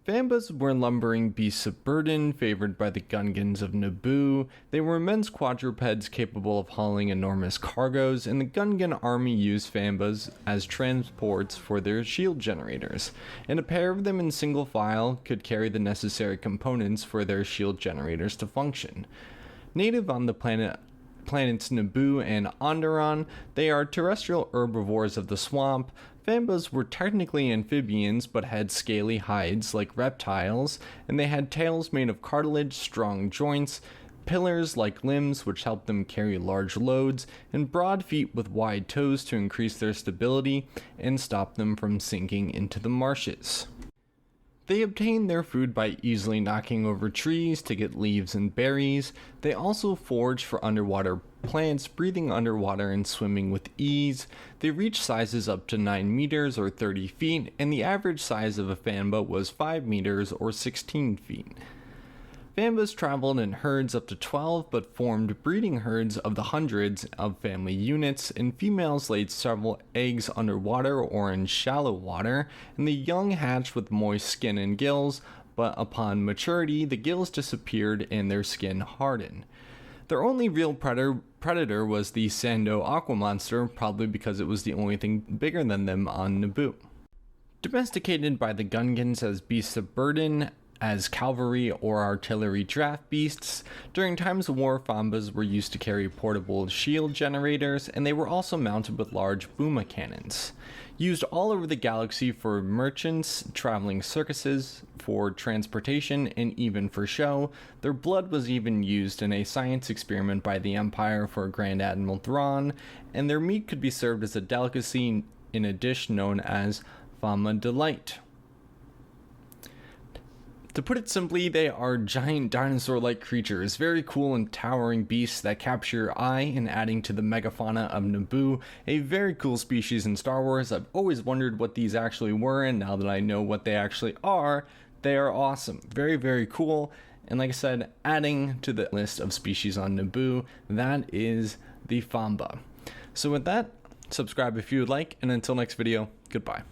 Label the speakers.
Speaker 1: Fambaas were lumbering beasts of burden favored by the Gungans of Naboo. They were immense quadrupeds capable of hauling enormous cargoes, and the Gungan Army used Fambaas as transports for their shield generators, and a pair of them in single file could carry the necessary components for their shield generators to function. Native on the planets Naboo and Onderon, they are terrestrial herbivores of the swamp. Fambaas were technically amphibians but had scaly hides like reptiles, and they had tails made of cartilage, strong joints, pillars like limbs which helped them carry large loads, and broad feet with wide toes to increase their stability and stop them from sinking into the marshes. They obtained their food by easily knocking over trees to get leaves and berries. They also foraged for underwater plants, breathing underwater and swimming with ease. They reached sizes up to 9 meters or 30 feet, and the average size of a Fambaa was 5 meters or 16 feet. Fambaas traveled in herds up to 12 but formed breeding herds of the hundreds of family units, and females laid several eggs underwater or in shallow water, and the young hatched with moist skin and gills, but upon maturity the gills disappeared and their skin hardened. Their only real predator was the Sando aqua monster, probably because it was the only thing bigger than them on Naboo. Domesticated by the Gungans as beasts of burden, as cavalry or artillery draft beasts, during times of war Fambaas were used to carry portable shield generators, and they were also mounted with large booma cannons. Used all over the galaxy for merchants, traveling circuses, for transportation, and even for show, their blood was even used in a science experiment by the Empire for Grand Admiral Thrawn, and their meat could be served as a delicacy in a dish known as Fama Delight. To put it simply, they are giant dinosaur-like creatures, very cool and towering beasts that capture your eye, and adding to the megafauna of Naboo, a very cool species in Star Wars. I've always wondered what these actually were, and now that I know what they actually are, they are awesome. Very, very cool, and like I said, adding to the list of species on Naboo, that is the Fambaa. So with that, subscribe if you would like, and until next video, goodbye.